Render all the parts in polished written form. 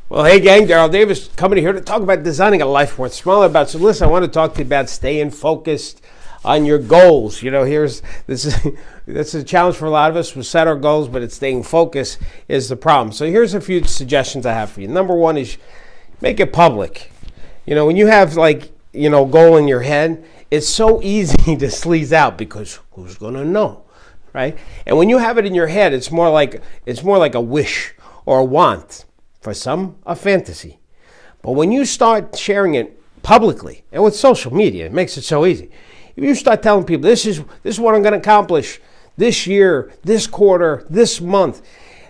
Well, hey gang, Darryl Davis coming here to talk about designing a life worth smiling about. So listen, I want to talk to you about staying focused on your goals. You know, this is a challenge for a lot of us. We set our goals, but it's staying focused is the problem. So here's a few suggestions I have for you. Number one is make it public. You know, when you have a goal in your head, it's so easy to sleaze out because who's gonna know, right? And when you have it in your head, it's more like a wish or a want. For some, a fantasy. But when you start sharing it publicly, and with social media, it makes it so easy. If you start telling people, this is what I'm going to accomplish this year, this quarter, this month,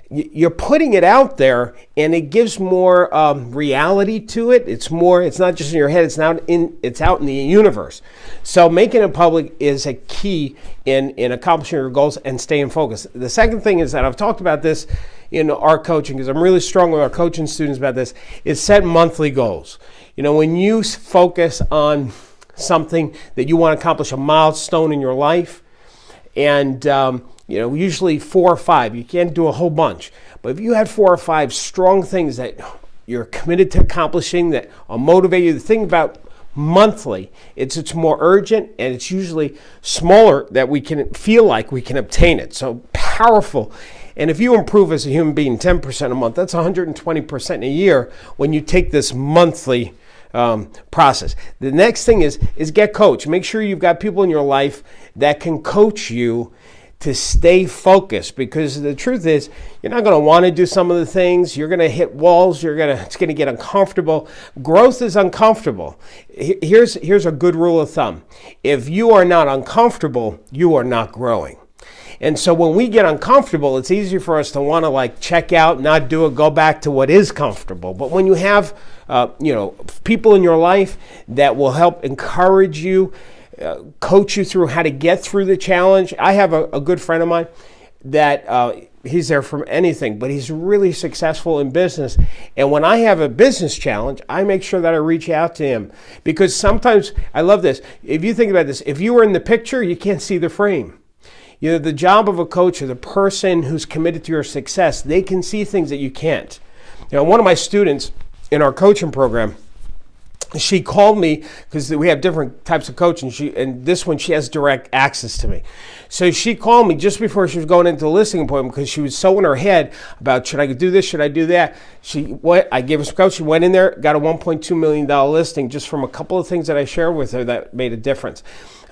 you're putting it out there, and it gives more reality to it. It's not just in your head, it's out in the universe. So making it public is a key in accomplishing your goals and staying focused. The second thing is that I've talked about this in our coaching, because I'm really strong with our coaching students about this, is set monthly goals. You know, when you focus on something that you want to accomplish, a milestone in your life, and usually 4 or 5. You can't do a whole bunch. But if you had 4 or 5 strong things that you're committed to accomplishing that will motivate you, the thing about monthly, it's more urgent, and it's usually smaller that we can feel like we can obtain it. So powerful. And if you improve as a human being 10% a month, that's 120% in a year when you take this monthly process. The next thing is get coached. Make sure you've got people in your life that can coach you to stay focused, because the truth is you're not going to want to do some of the things. You're going to hit walls. It's going to get uncomfortable. Growth is uncomfortable. Here's a good rule of thumb. If you are not uncomfortable, you are not growing. And so when we get uncomfortable, it's easy for us to want to check out, not do it, go back to what is comfortable. But when you have people in your life that will help encourage you, coach you through how to get through the challenge. I have a good friend of mine that he's there for anything, but he's really successful in business. And when I have a business challenge, I make sure that I reach out to him, because sometimes, I love this, if you think about this, if you were in the picture, you can't see the frame. You know, the job of a coach or the person who's committed to your success, they can see things that you can't. You know, one of my students in our coaching program, she called me because we have different types of coaching. And this one, she has direct access to me. So she called me just before she was going into the listing appointment, because she was so in her head about, should I do this, should I do that? I gave her some coaching. She went in there, got a $1.2 million listing just from a couple of things that I shared with her that made a difference.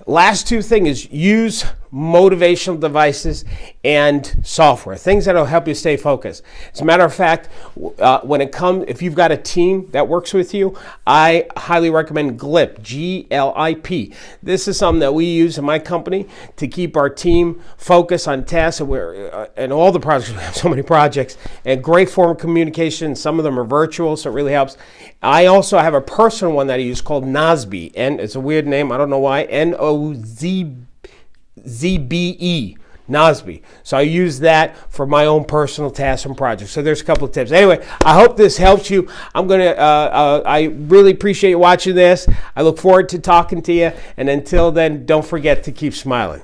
Last two things is use motivational devices and software, things that will help you stay focused. As a matter of fact, if you've got a team that works with you, I highly recommend GLIP, G-L-I-P. This is something that we use in my company to keep our team focused on tasks. And all the projects, we have so many projects, and great form of communication. Some of them are virtual, so it really helps. I also have a personal one that I use called NOZBE, and it's a weird name, I don't know why, NOZBE, NOZBE. So I use that for my own personal tasks and projects. So there's a couple of tips. Anyway, I hope this helps you. I really appreciate you watching this. I look forward to talking to you, and until then, don't forget to keep smiling.